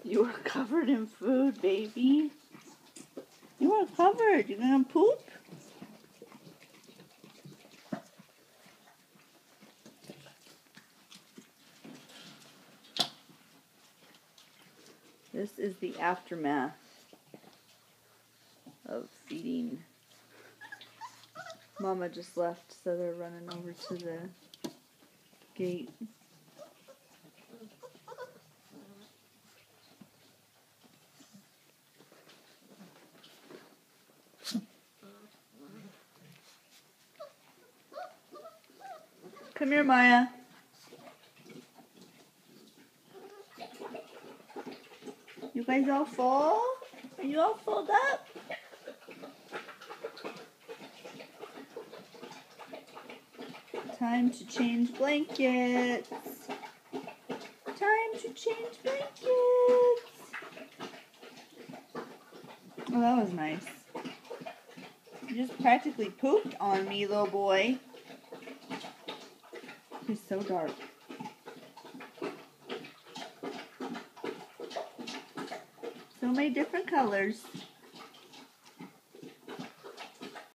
You are covered in food, baby. You are covered. You're gonna poop? This is the aftermath of feeding. Mama just left, so they're running over to the gate. Come here, Maya. You guys all full? Are you all filled up? Time to change blankets. Time to change blankets. Oh, that was nice. You just practically pooped on me, little boy. He's so dark. So many different colors.